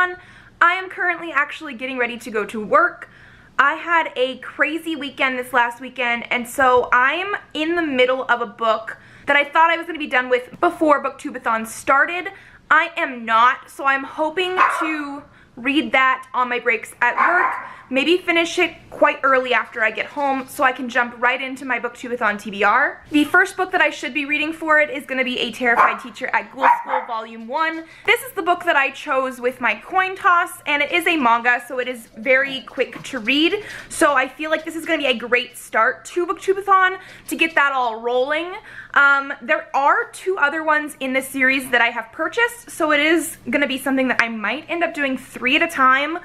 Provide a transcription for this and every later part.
BookTubeAthon. I am currently actually getting ready to go to work. I had a crazy weekend this last weekend, and so I'm in the middle of a book that I thought I was going to be done with before BookTubeAthon started. I am not, so I'm hoping to read that on my breaks at work, maybe finish it quite early after I get home so I can jump right into my BookTubeAthon TBR. The first book that I should be reading for it is going to be A Terrified Teacher at Ghoul School Volume 1. This is the book that I chose with my coin toss, and it is a manga, so it is very quick to read. So I feel like this is going to be a great start to BookTubeAthon to get that all rolling. There are two other ones in this series that I have purchased, so it is going to be something that I might end up doing 3 at a time,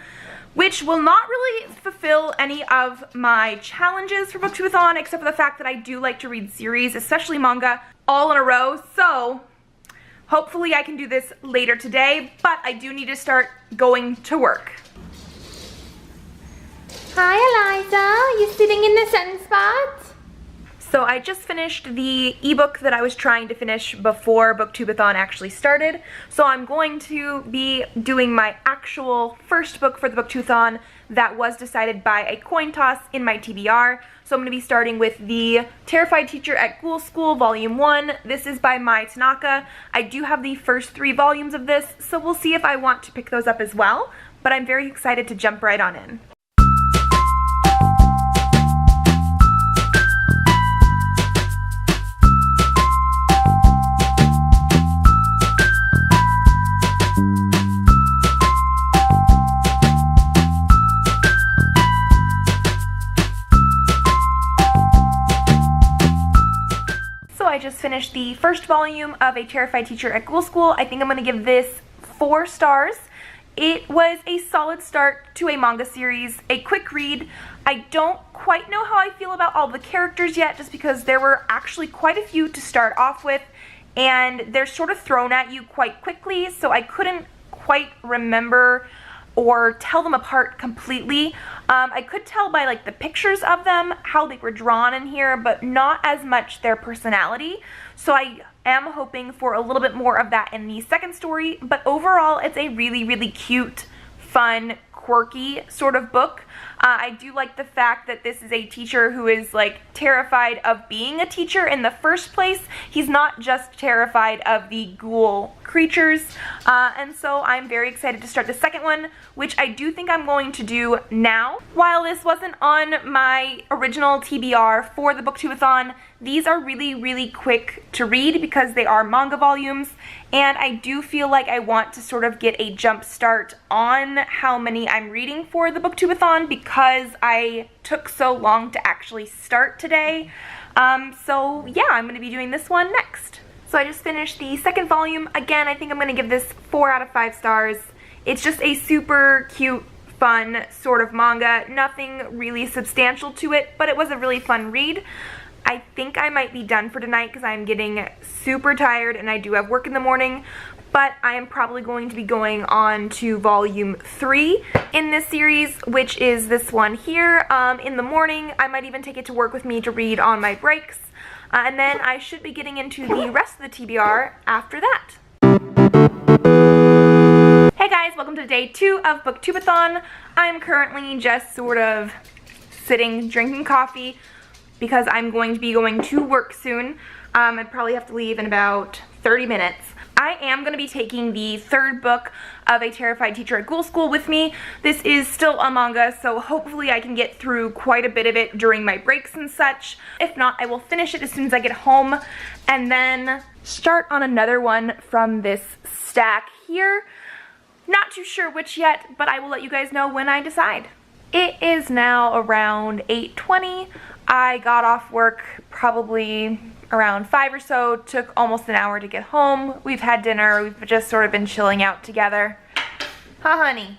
which will not really fulfill any of my challenges for BookTubeAthon, except for the fact that I do like to read series, especially manga, all in a row. So hopefully I can do this later today, but I do need to start going to work. Hi Eliza, you sitting in the sunspot? So I just finished the ebook that I was trying to finish before BookTubeAthon actually started. So I'm going to be doing my actual first book for the BookTubeAthon that was decided by a coin toss in my TBR. So I'm going to be starting with the Terrified Teacher at Ghoul School Volume 1. This is by Mai Tanaka. I do have the first 3 volumes of this, so we'll see if I want to pick those up as well. But I'm very excited to jump right on in. I just finished the first volume of A Terrified Teacher at Ghoul School. I think I'm going to give this 4 stars. It was a solid start to a manga series, a quick read. I don't quite know how I feel about all the characters yet, just because there were actually quite a few to start off with, and they're sort of thrown at you quite quickly, so I couldn't quite remember or tell them apart completely. I could tell by like the pictures of them how they were drawn in here, but not as much their personality. So I am hoping for a little bit more of that in the second story, but overall it's a really, really cute, fun, quirky sort of book. I do like the fact that this is a teacher who is like terrified of being a teacher in the first place. He's not just terrified of the ghoul creatures, and so I'm very excited to start the second one, which I do think I'm going to do now. While this wasn't on my original TBR for the BookTubeAthon, these are really, really quick to read because they are manga volumes, and I do feel like I want to sort of get a jump start on how many I'm reading for the BookTubeAthon because I took so long to actually start today. So yeah, I'm going to be doing this one next. So I just finished the second volume. Again, I think I'm going to give this 4 out of 5 stars. It's just a super cute, fun sort of manga. Nothing really substantial to it, but it was a really fun read. I think I might be done for tonight because I'm getting super tired and I do have work in the morning, but I am probably going to be going on to volume 3 in this series, which is this one here. In the morning, I might even take it to work with me to read on my breaks, and then I should be getting into the rest of the TBR after that. Hey guys, welcome to day 2 of BookTubeAthon. I am currently just sort of sitting, drinking coffee, because I'm going to be going to work soon. I'd probably have to leave in about 30 minutes. I am going to be taking the 3rd book of A Terrified Teacher at Ghoul School with me. This is still a manga, so hopefully I can get through quite a bit of it during my breaks and such. If not, I will finish it as soon as I get home and then start on another one from this stack here. Not too sure which yet, but I will let you guys know when I decide. It is now around 8:20. I got off work probably around 5 or so, took almost an hour to get home. We've had dinner, we've just sort of been chilling out together. Huh, honey?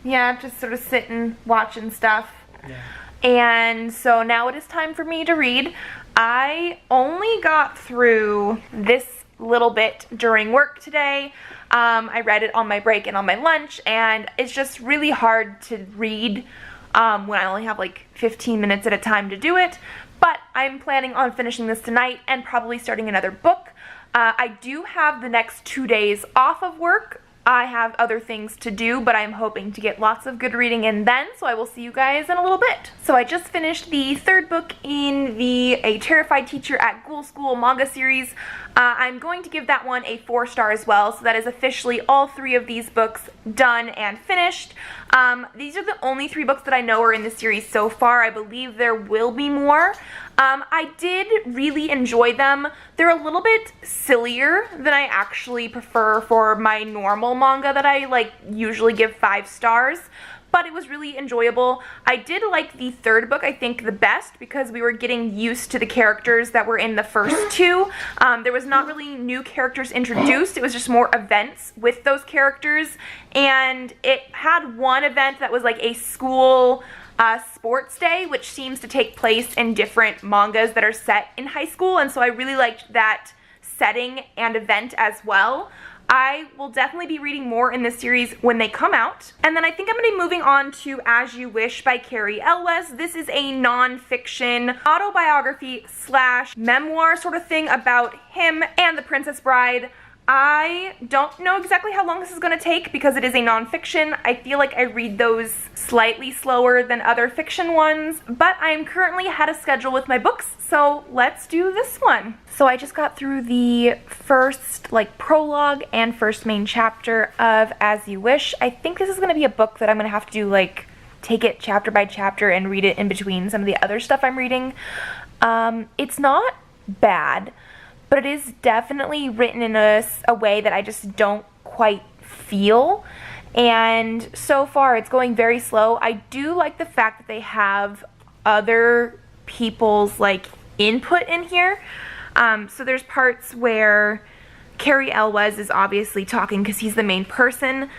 Yeah, just sort of sitting, watching stuff. Yeah. And so now it is time for me to read. I only got through this little bit during work today. I read it on my break and on my lunch, and it's just really hard to read when I only have like 15 minutes at a time to do it, but I'm planning on finishing this tonight and probably starting another book. I do have the next 2 days off of work, I have other things to do, but I'm hoping to get lots of good reading in then, so I will see you guys in a little bit. So I just finished the third book in the A Terrified Teacher at Ghoul School manga series. I'm going to give that one a 4-star as well, so that is officially all 3 of these books done and finished. These are the only 3 books that I know are in the series so far. I believe there will be more. I did really enjoy them. They're a little bit sillier than I actually prefer for my normal manga that I usually give 5 stars, but it was really enjoyable. I did like the third book, I think, the best because we were getting used to the characters that were in the first 2. There was not really new characters introduced, it was just more events with those characters, and it had one event that was like a school sports day, which seems to take place in different mangas that are set in high school, and so I really liked that setting and event as well. I will definitely be reading more in this series when they come out. And then I think I'm going to be moving on to As You Wish by Carrie Elwes. This is a non-fiction autobiography / memoir sort of thing about him and the Princess Bride. I don't know exactly how long this is going to take because it is a non-fiction. I feel like I read those slightly slower than other fiction ones, but I am currently ahead of schedule with my books, so let's do this one. So I just got through the first prologue and first main chapter of As You Wish. I think this is going to be a book that I'm going to have to do take it chapter by chapter and read it in between some of the other stuff I'm reading. It's not bad, but it is definitely written in a way that I just don't quite feel, and so far it's going very slow. I do like the fact that they have other people's input in here. So there's parts where Carrie Elwes is obviously talking because he's the main person,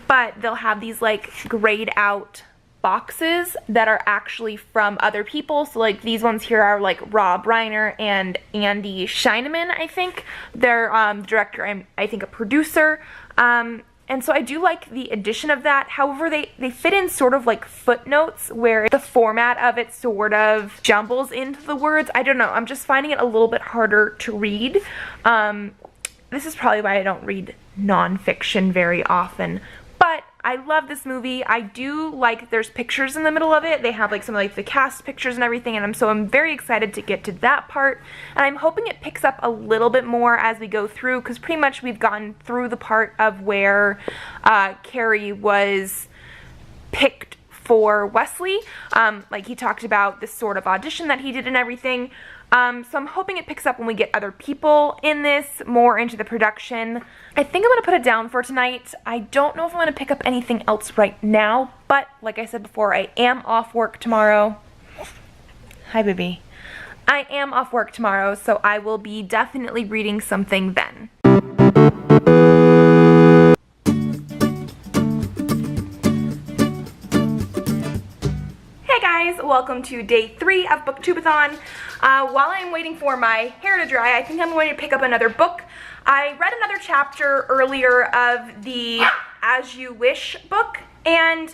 but they'll have these grayed out boxes that are actually from other people. So these ones here are Rob Reiner and Andy Scheineman, I think. They're the director, I think a producer. And so I do like the addition of that. However, they fit in sort of footnotes where the format of it sort of jumbles into the words. I don't know. I'm just finding it a little bit harder to read. This is probably why I don't read nonfiction very often. But I love this movie. I do like there's pictures in the middle of it. They have some of the cast pictures and everything, and I'm very excited to get to that part. And I'm hoping it picks up a little bit more as we go through, because pretty much we've gotten through the part of where Carrie was picked for Wesley. He talked about this sort of audition that he did and everything. So I'm hoping it picks up when we get other people in this, more into the production. I think I'm going to put it down for tonight. I don't know if I'm going to pick up anything else right now, but like I said before, I am off work tomorrow. Hi, baby. I am off work tomorrow, so I will be definitely reading something then. Welcome to day 3 of BookTubeAthon. While I'm waiting for my hair to dry, I think I'm going to pick up another book. I read another chapter earlier of the As You Wish book, and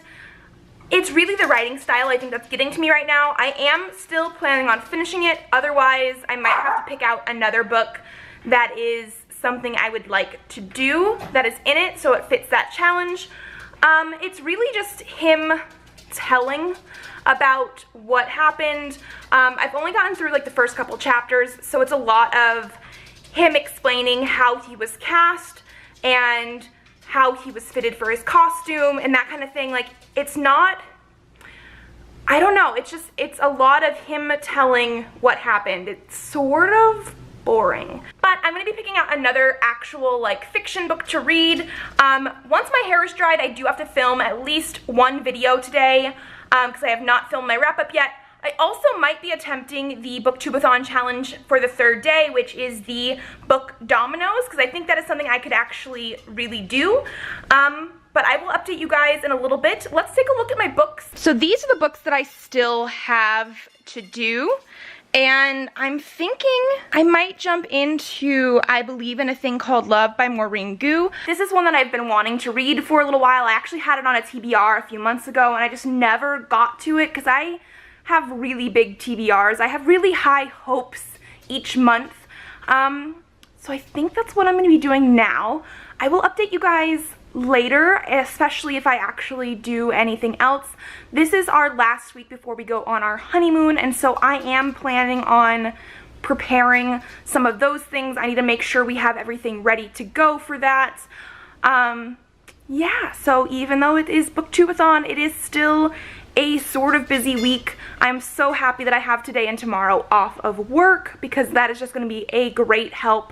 it's really the writing style I think that's getting to me right now. I am still planning on finishing it, otherwise I might have to pick out another book that is something I would like to do that is in it so it fits that challenge. It's really just him telling about what happened. I've only gotten through the first couple chapters, so it's a lot of him explaining how he was cast and how he was fitted for his costume and that kind of thing. It's not, I don't know, it's a lot of him telling what happened. It's sort of boring. But I'm going to be picking out another actual fiction book to read. Once my hair is dried, I do have to film at least one video today, because I have not filmed my wrap-up yet. I also might be attempting the BookTubeAthon challenge for the 3rd day, which is the book dominoes, because I think that is something I could actually really do. But I will update you guys in a little bit. Let's take a look at my books. So these are the books that I still have to do. And I'm thinking I might jump into I Believe in a Thing Called Love by Maureen Gu. This is one that I've been wanting to read for a little while. I actually had it on a TBR a few months ago, and I just never got to it because I have really big TBRs. I have really high hopes each month. So I think that's what I'm going to be doing now. I will update you guys later, especially if I actually do anything else. This is our last week before we go on our honeymoon, and so I am planning on preparing some of those things. I need to make sure we have everything ready to go for that. Yeah, so even though it is BookTubeAthon, it is still a sort of busy week. I'm so happy that I have today and tomorrow off of work because that is just going to be a great help.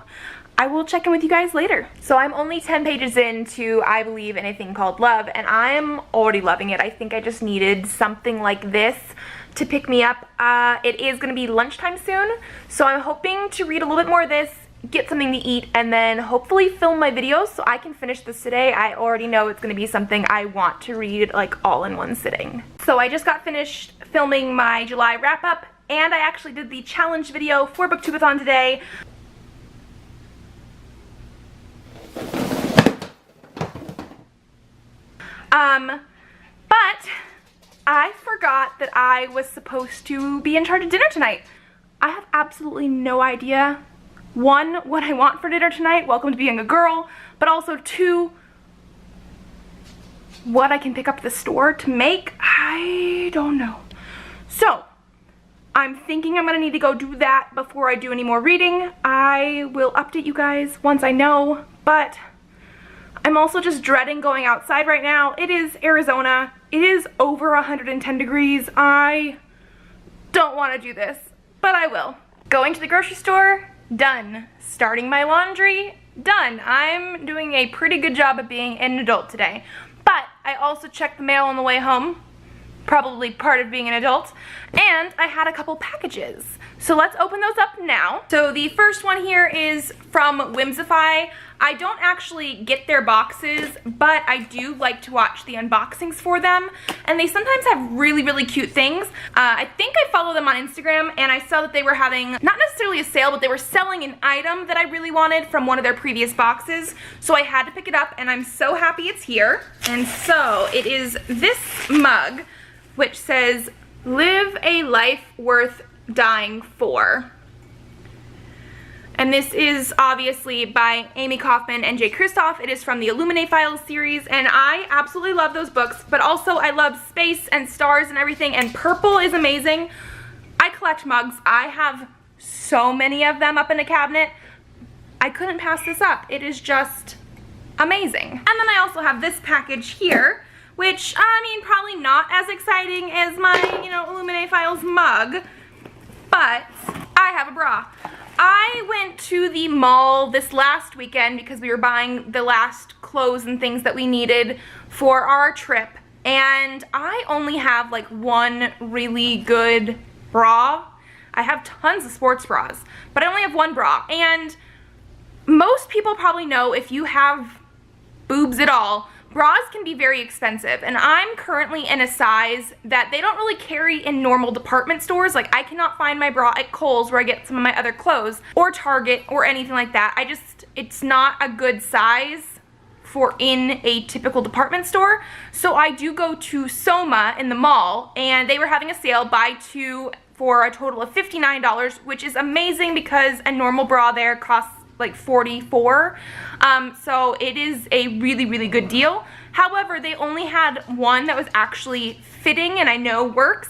I will check in with you guys later. So I'm only 10 pages into I Believe in a Thing Called Love, and I'm already loving it. I think I just needed something like this to pick me up. It is going to be lunchtime soon, so I'm hoping to read a little bit more of this, get something to eat, and then hopefully film my videos so I can finish this today. I already know it's going to be something I want to read like all in one sitting. So I just got finished filming my July wrap-up, and I actually did the challenge video for BookTubeAthon today. But I forgot that I was supposed to be in charge of dinner tonight. I have absolutely no idea, one, what I want for dinner tonight, welcome to being a girl, but also two, what I can pick up at the store to make. I don't know. So I'm thinking I'm gonna need to go do that before I do any more reading. I will update you guys once I know, but I'm also just dreading going outside right now. It is Arizona. It is over 110 degrees. I don't want to do this, but I will. Going to the grocery store, done. Starting my laundry, done. I'm doing a pretty good job of being an adult today. But I also checked the mail on the way home, probably part of being an adult, and I had a couple packages. So let's open those up now. So the first one here is from Whimsify. I don't actually get their boxes, but I do like to watch the unboxings for them, and they sometimes have really, really cute things. I think I follow them on Instagram, and I saw that they were having, not necessarily a sale, but they were selling an item that I really wanted from one of their previous boxes, so I had to pick it up, and I'm so happy it's here. And so it is this mug, which says, "Live a life worth dying for." And this is obviously by Amy Kaufman and Jay Kristoff. It is from the Illuminate Files series, and I absolutely love those books, but also I love space and stars and everything, and purple is amazing. I collect mugs. I have so many of them up in a cabinet. I couldn't pass this up. It is just amazing. And then I also have this package here, which, I mean, probably not as exciting as my, Illuminate Files mug, but I have a bra. I went to the mall this last weekend because we were buying the last clothes and things that we needed for our trip, and I only have like one really good bra. I have tons of sports bras, but I only have one bra, and most people probably know, if you have boobs at all, bras can be very expensive, and I'm currently in a size that they don't really carry in normal department stores. Like, I cannot find my bra at Kohl's, where I get some of my other clothes, or Target, or anything like that. It's not a good size for in a typical department store. So I do go to Soma in the mall, and they were having a sale, buy two for a total of $59, which is amazing because a normal bra there costs like $44, so it is a really, really good deal. However, they only had one that was actually fitting and I know works,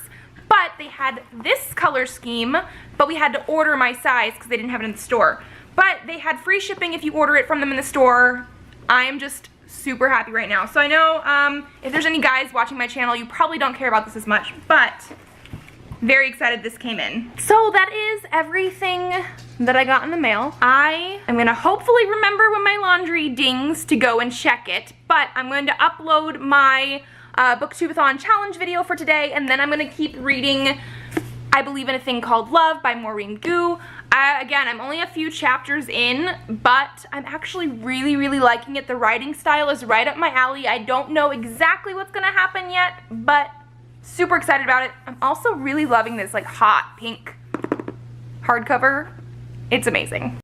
but they had this color scheme, but we had to order my size because they didn't have it in the store. But they had free shipping if you order it from them in the store. I am just super happy right now. So I know if there's any guys watching my channel, you probably don't care about this as much, but very excited this came in. So that is everything that I got in the mail. I am gonna hopefully remember when my laundry dings to go and check it, but I'm going to upload my BookTubeAthon challenge video for today, and then I'm gonna keep reading I Believe in a Thing Called Love by Maureen Gu. Again, I'm only a few chapters in, but I'm actually really, really liking it. The writing style is right up my alley. I don't know exactly what's gonna happen yet, but super excited about it. I'm also really loving this like hot pink hardcover. It's amazing.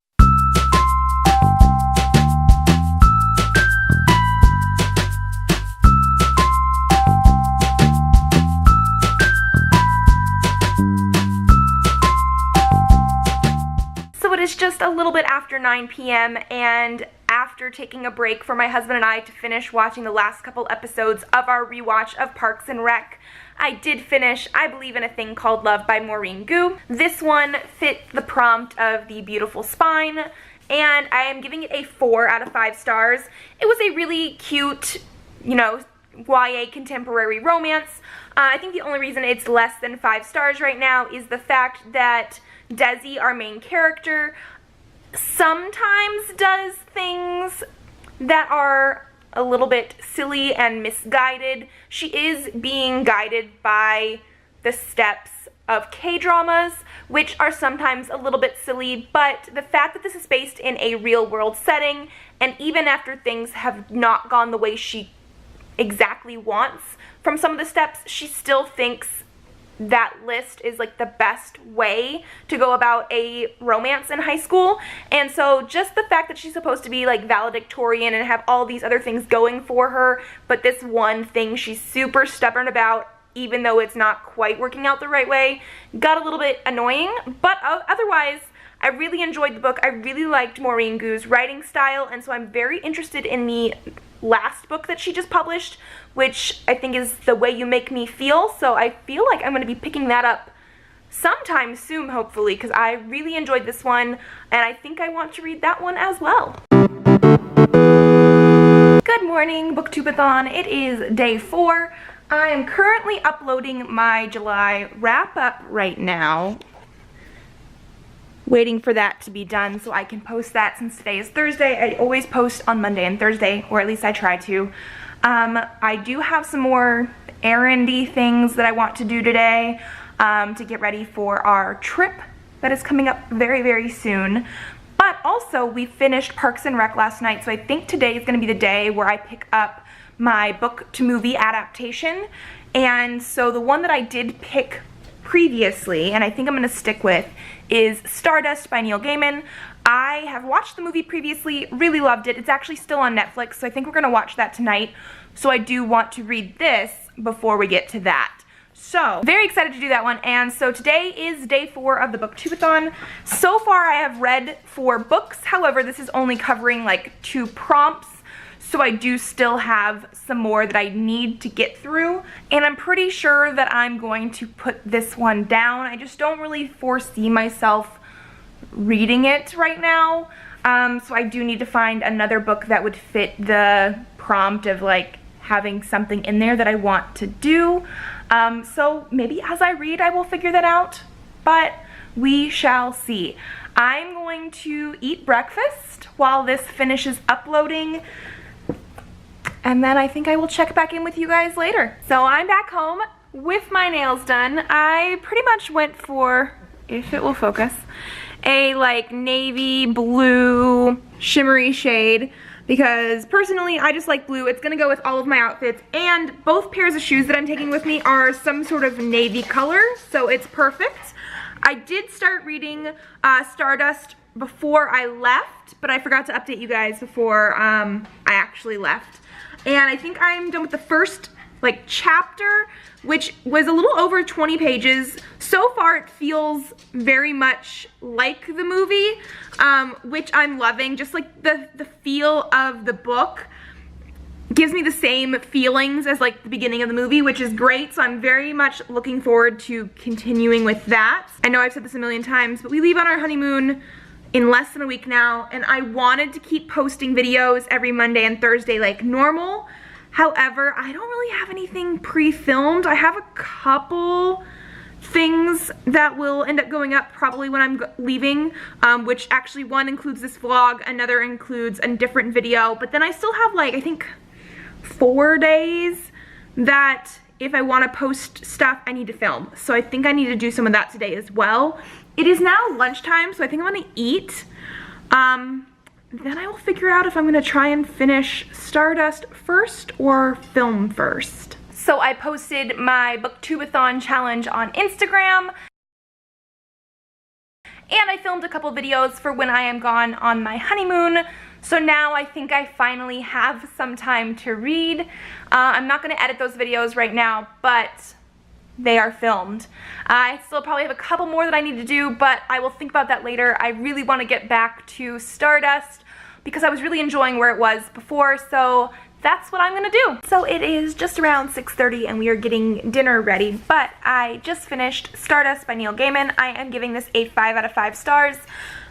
So it is just a little bit after 9 p.m. and after taking a break for my husband and I to finish watching the last couple episodes of our rewatch of Parks and Rec. I did finish I Believe in a Thing Called Love by Maureen Gu. This one fit the prompt of the beautiful spine, and I am giving it a 4 out of 5 stars. It was a really cute, you know, YA contemporary romance. I think the only reason it's less than 5 stars right now is the fact that Desi, our main character, sometimes does things that are a little bit silly and misguided. She is being guided by the steps of K-dramas, which are sometimes a little bit silly, but the fact that this is based in a real-world setting, and even after things have not gone the way she exactly wants from some of the steps, she still thinks that list is like the best way to go about a romance in high school. And so just the fact that she's supposed to be like valedictorian and have all these other things going for her, but this one thing she's super stubborn about, even though it's not quite working out the right way, got a little bit annoying. But otherwise, I really enjoyed the book. I really liked Maureen Gu's writing style, and so I'm very interested in the last book that she just published, which I think is The Way You Make Me Feel. So I feel like I'm going to be picking that up sometime soon, hopefully, because I really enjoyed this one, and I think I want to read that one as well. Good morning, BookTubeAthon. It is day 4. I am currently uploading my July wrap-up right now. Waiting for that to be done so I can post that. Since today is Thursday, I always post on Monday and Thursday, or at least I try to. I do have some more errandy things that I want to do today to get ready for our trip that is coming up very, very soon. But also, we finished Parks and Rec last night, so I think today is going to be the day where I pick up my book-to-movie adaptation. And so the one that I did pick previously, and I think I'm going to stick with, is Stardust by Neil Gaiman. I have watched the movie previously, really loved it. It's actually still on Netflix, so I think we're going to watch that tonight. So I do want to read this before we get to that. So, very excited to do that one. And so today is day 4 of the BookTubeAthon. So far I have read 4 books, however this is only covering like 2 prompts. So I do still have some more that I need to get through, and I'm pretty sure that I'm going to put this one down. I just don't really foresee myself reading it right now, so I do need to find another book that would fit the prompt of like having something in there that I want to do. So maybe as I read I will figure that out, but we shall see. I'm going to eat breakfast while this finishes uploading, and then I think I will check back in with you guys later. So I'm back home with my nails done. I pretty much went for, if it will focus, a like navy blue shimmery shade, because personally I just like blue. It's gonna go with all of my outfits, and both pairs of shoes that I'm taking with me are some sort of navy color, so it's perfect. I did start reading Stardust before I left, but I forgot to update you guys before I actually left. And I think I'm done with the first like chapter, which was a little over 20 pages. So far it feels very much like the movie, which I'm loving. Just like the feel of the book gives me the same feelings as like the beginning of the movie, which is great. So I'm very much looking forward to continuing with that. I know I've said this a million times, but we leave on our honeymoon in less than a week now, and I wanted to keep posting videos every Monday and Thursday like normal. However, I don't really have anything pre-filmed. I have a couple things that will end up going up probably when I'm leaving, which actually one includes this vlog, another includes a different video, but then I still have like, I think 4 days that if I want to post stuff, I need to film. So I think I need to do some of that today as well. It is now lunchtime, so I think I'm gonna eat. Then I will figure out if I'm gonna try and finish Stardust first or film first. So I posted my BookTubeAthon challenge on Instagram, and I filmed a couple videos for when I am gone on my honeymoon. So now I think I finally have some time to read. I'm not gonna edit those videos right now, but they are filmed. I still probably have a couple more that I need to do, but I will think about that later. I really want to get back to Stardust, because I was really enjoying where it was before, so that's what I'm gonna do. So it is just around 6:30 and we are getting dinner ready, but I just finished Stardust by Neil Gaiman. I am giving this a 5 out of 5 stars.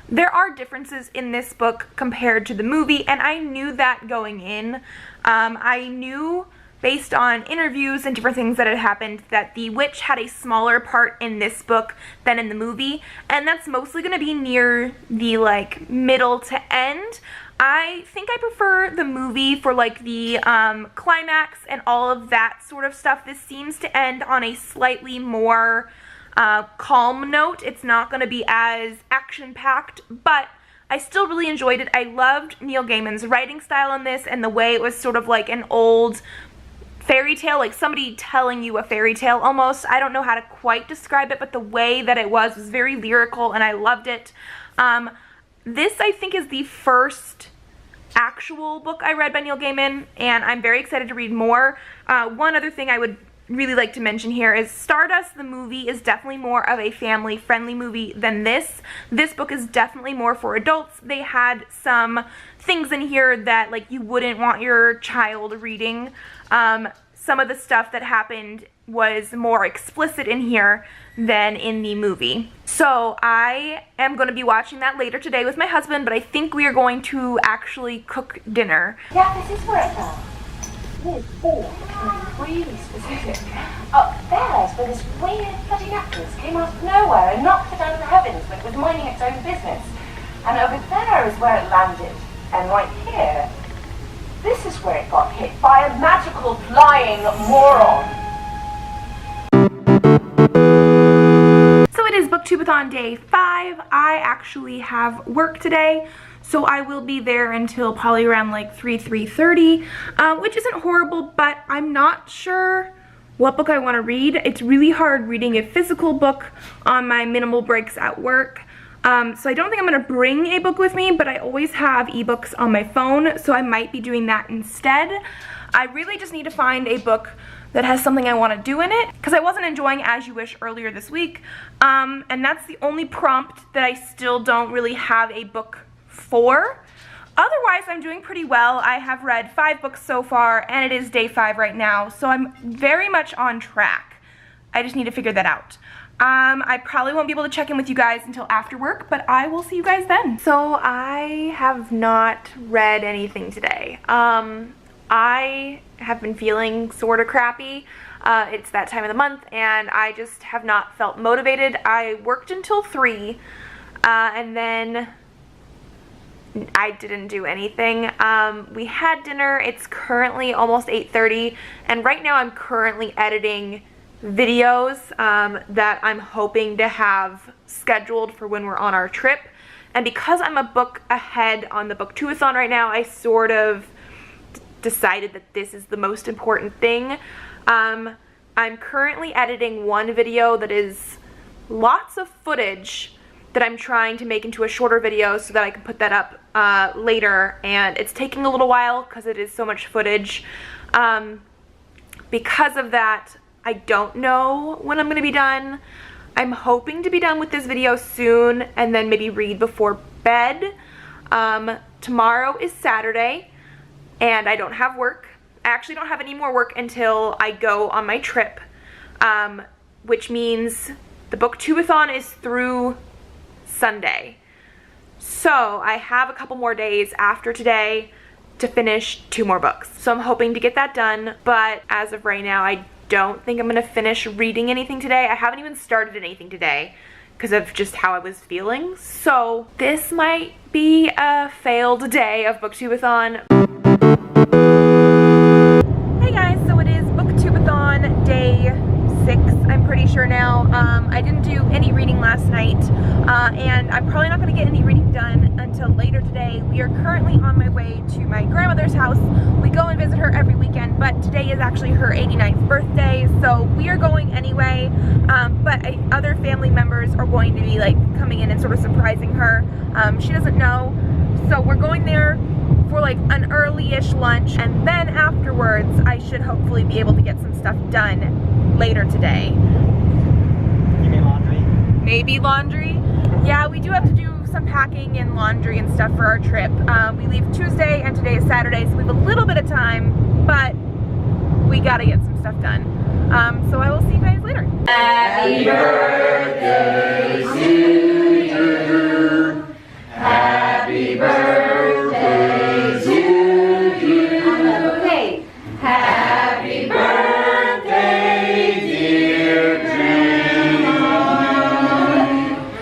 There are differences in this book compared to the movie, and I knew that going in. I knew based on interviews and different things that had happened that the witch had a smaller part in this book than in the movie, and that's mostly going to be near the like middle to end. I think I prefer the movie for like the climax and all of that sort of stuff. This seems to end on a slightly more calm note. It's not going to be as action-packed, but I still really enjoyed it. I loved Neil Gaiman's writing style in this and the way it was sort of like an old fairy tale, like somebody telling you a fairy tale almost. I don't know how to quite describe it, but the way that it was very lyrical and I loved it. This I think is the first actual book I read by Neil Gaiman, and I'm very excited to read more. One other thing I would really like to mention here is Stardust, the movie, is definitely more of a family-friendly movie than this. This book is definitely more for adults. They had some things in here that like you wouldn't want your child reading. Some of the stuff that happened was more explicit in here than in the movie. So I am going to be watching that later today with my husband, but I think we are going to actually cook dinner. Yeah, this is where it fell. With all really specific. Upstairs, where this weird bloody necklace came out of nowhere and knocked it out of the heavens when it was minding its own business. And over there is where it landed. And right here, this is where it got hit by a magical flying moron. So it is BookTubeAthon day 5. I actually have work today, so I will be there until probably around like 3:30, which isn't horrible, but I'm not sure what book I want to read. It's really hard reading a physical book on my minimal breaks at work. So I don't think I'm going to bring a book with me, but I always have ebooks on my phone, so I might be doing that instead. I really just need to find a book that has something I want to do in it, because I wasn't enjoying As You Wish earlier this week, and that's the only prompt that I still don't really have a book for. Otherwise, I'm doing pretty well. I have read 5 books so far, and it is day 5 right now, so I'm very much on track. I just need to figure that out. I probably won't be able to check in with you guys until after work, but I will see you guys then. So I have not read anything today. I have been feeling sort of crappy. It's that time of the month, and I just have not felt motivated. I worked until 3, and then I didn't do anything. We had dinner. It's currently almost 8:30, and right now I'm currently editing videos that I'm hoping to have scheduled for when we're on our trip. And because I'm a book ahead on the BookTubeAthon right now, I sort of decided that this is the most important thing. I'm currently editing one video that is lots of footage that I'm trying to make into a shorter video so that I can put that up later, and it's taking a little while because it is so much footage. Because of that, I don't know when I'm going to be done. I'm hoping to be done with this video soon and then maybe read before bed. Tomorrow is Saturday and I don't have work. I actually don't have any more work until I go on my trip, which means the BookTubeAthon is through Sunday. So I have a couple more days after today to finish 2 more books. So I'm hoping to get that done, but as of right now, I don't think I'm going to finish reading anything today. I haven't even started anything today because of just how I was feeling. So this might be a failed day of BookTubeAthon. Hey guys, so it is BookTubeAthon day 6, I'm pretty sure now. I didn't do any reading last night, and I'm probably not going to get any reading done until later today. We are currently on my way to my grandmother's house. We go and visit her every weekend, but today is actually her 89th birthday, so we are going anyway. But other family members are going to be like coming in and sort of surprising her. She doesn't know, so we're going there for like an early-ish lunch, and then afterwards I should hopefully be able to get some stuff done later today. You mean laundry? Maybe laundry. Yeah, we do have to do some packing and laundry and stuff for our trip. We leave Tuesday and today is Saturday, so we have a little bit of time, but we gotta get some stuff done. So I will see you guys later. Happy birthday to you. Happy birthday to you. Okay. Happy birthday, dear Dream.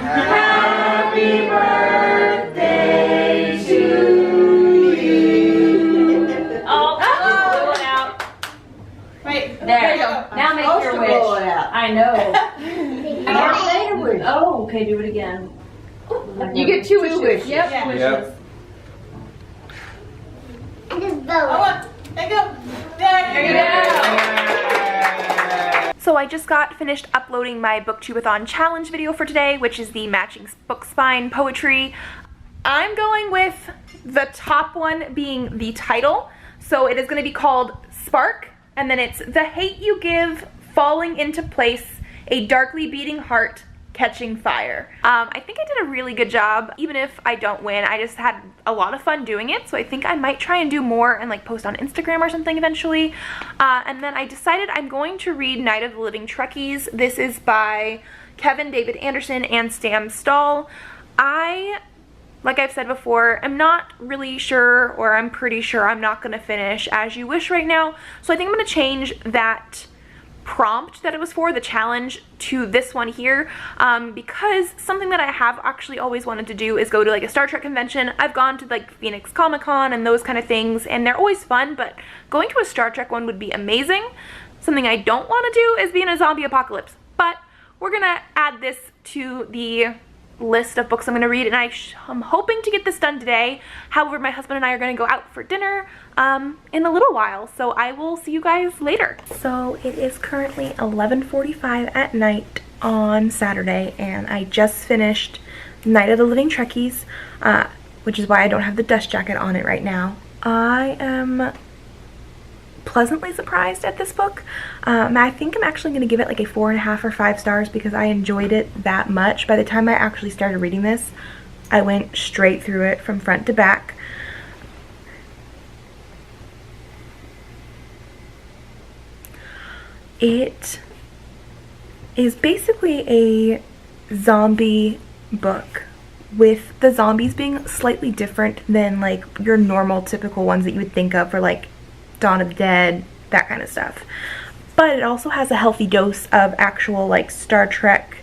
Happy birthday to you. Oh, blow it out. Right there. Now make your wish. Blow it out. I know. Oh, Okay, do it again. you get two wishes. Yep. Yeah. Wishes. Just vote. There you go. So I just got finished uploading my BookTubeAthon challenge video for today, which is the matching book spine poetry. I'm going with the top one being the title. So it is going to be called Spark, and then it's the hate you give falling into place, a darkly beating heart catching fire. I think I did a really good job. Even if I don't win, I just had a lot of fun doing it, so I think I might try and do more and like post on Instagram or something eventually. And then I decided I'm going to read Night of the Living Trekkies. This is by Kevin David Anderson and Sam Stahl. Like I've said before, I'm not really sure, or I'm pretty sure I'm not going to finish As You Wish right now, so I think I'm going to change that prompt that it was for, the challenge, to this one here, because something that I have actually always wanted to do is go to like a Star Trek convention. I've gone to like Phoenix Comic-Con and those kind of things, and they're always fun, but going to a Star Trek one would be amazing. Something I don't want to do is be in a zombie apocalypse, but we're gonna add this to the list of books I'm going to read, and I'm hoping to get this done today. However, my husband and I are going to go out for dinner in a little while, so I will see you guys later. So it is currently 11:45 at night on Saturday, and I just finished Night of the Living Trekkies, which is why I don't have the dust jacket on it right now. I am pleasantly surprised at this book. I think I'm actually going to give it like a 4.5 or 5 stars because I enjoyed it that much. By the time I actually started reading this, I went straight through it from front to back. It is basically a zombie book, with the zombies being slightly different than like your normal typical ones that you would think of for like Dawn of the Dead, that kind of stuff. But it also has a healthy dose of actual like Star Trek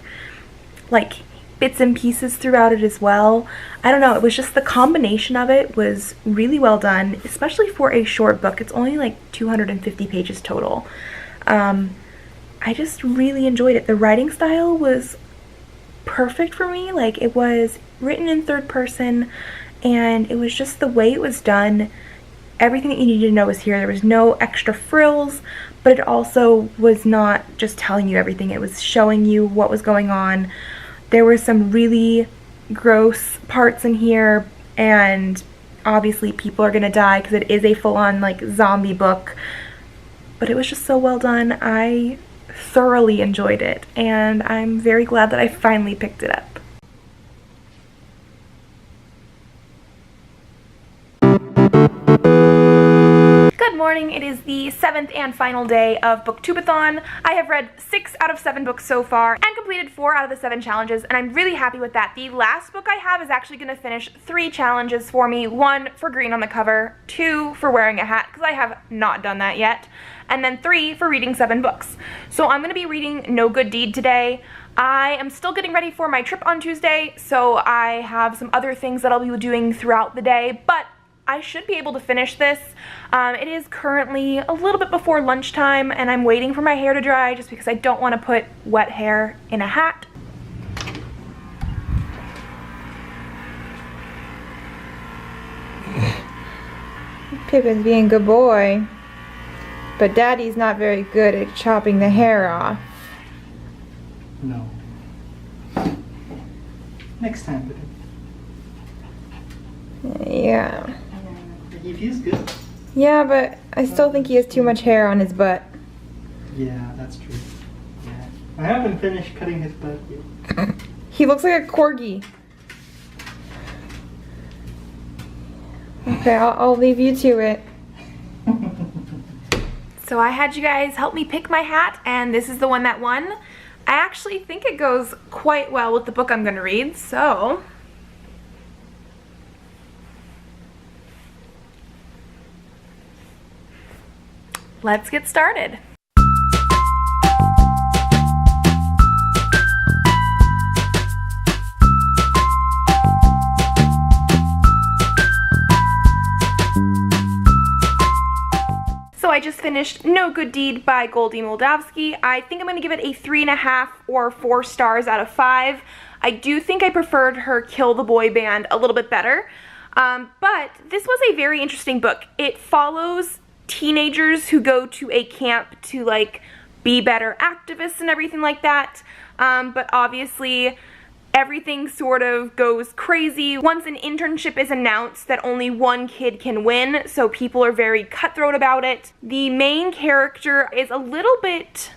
like bits and pieces throughout it as well. I don't know, it was just the combination of it was really well done, especially for a short book. It's only like 250 pages total. I just really enjoyed it. The writing style was perfect for me. Like, it was written in third person, and it was just the way it was done. Everything that you needed to know was here. There was no extra frills, but it also was not just telling you everything. It was showing you what was going on. There were some really gross parts in here, and obviously people are gonna die because it is a full-on like zombie book, but it was just so well done. I thoroughly enjoyed it, and I'm very glad that I finally picked it up. Good morning. It is the 7th and final day of BookTubeAthon. I have read 6 out of 7 books so far and completed 4 out of the 7 challenges, and I'm really happy with that. The last book I have is actually going to finish 3 challenges for me. 1 for green on the cover, 2 for wearing a hat, because I have not done that yet, and then 3 for reading 7 books. So I'm going to be reading No Good Deed today. I am still getting ready for my trip on Tuesday, so I have some other things that I'll be doing throughout the day, but I should be able to finish this. It is currently a little bit before lunchtime, and I'm waiting for my hair to dry just because I don't want to put wet hair in a hat. Pippin's being a good boy, but Daddy's not very good at chopping the hair off. No. Next time, baby. Yeah. He feels good. Yeah, but I still think he has too much hair on his butt. Yeah, that's true. Yeah. I haven't finished cutting his butt yet. He looks like a corgi. Okay, I'll leave you to it. So I had you guys help me pick my hat, and this is the one that won. I actually think it goes quite well with the book I'm going to read, so let's get started. So I just finished No Good Deed by Goldie Moldavsky. I think I'm going to give it a 3.5 or 4 stars out of 5. I do think I preferred her Kill the Boy Band a little bit better. But this was a very interesting book. It follows teenagers who go to a camp to like be better activists and everything like that. But obviously everything sort of goes crazy once an internship is announced that only one kid can win, so people are very cutthroat about it. The main character is a little bit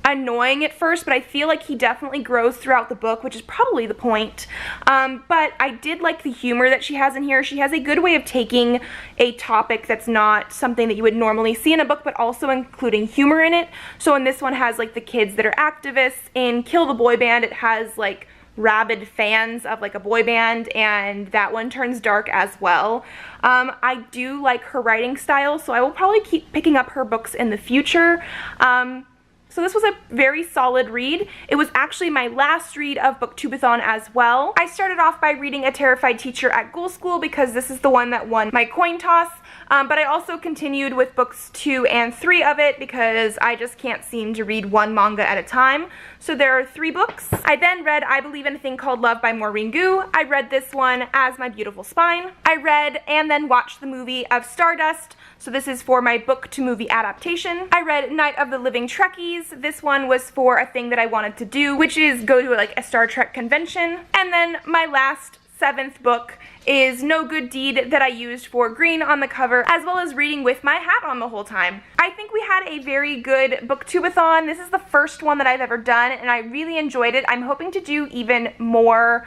annoying at first, but I feel like he definitely grows throughout the book, which is probably the point. But I did like the humor that she has in here. She has a good way of taking a topic that's not something that you would normally see in a book, but also including humor in it. So in this one has like the kids that are activists. In Kill the Boy Band, it has like rabid fans of like a boy band, and that one turns dark as well. I do like her writing style, so I will probably keep picking up her books in the future. So this was a very solid read. It was actually my last read of BookTubeAthon as well. I started off by reading A Terrified Teacher at Ghoul School because this is the one that won my coin toss, but I also continued with books 2 and 3 of it because I just can't seem to read one manga at a time. So there are 3 books. I then read I Believe in a Thing Called Love by Maureen Gu. I read this one As My Beautiful Spine. I read and then watched the movie of Stardust. So this is for my book to movie adaptation. I read Night of the Living Trekkies. This one was for a thing that I wanted to do, which is go to like a Star Trek convention. And then my last 7th book is No Good Deed that I used for green on the cover, as well as reading with my hat on the whole time. I think we had a very good BookTubeAthon. This is the first one that I've ever done, and I really enjoyed it. I'm hoping to do even more,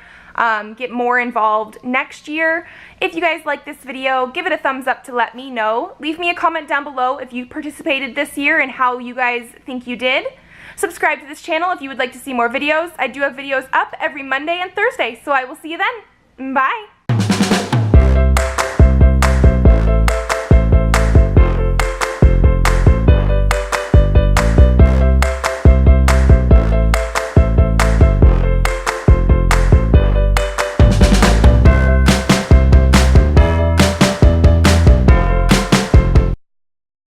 get more involved next year. If you guys like this video, give it a thumbs up to let me know. Leave me a comment down below if you participated this year and how you guys think you did. Subscribe to this channel if you would like to see more videos. I do have videos up every Monday and Thursday, so I will see you then. Bye!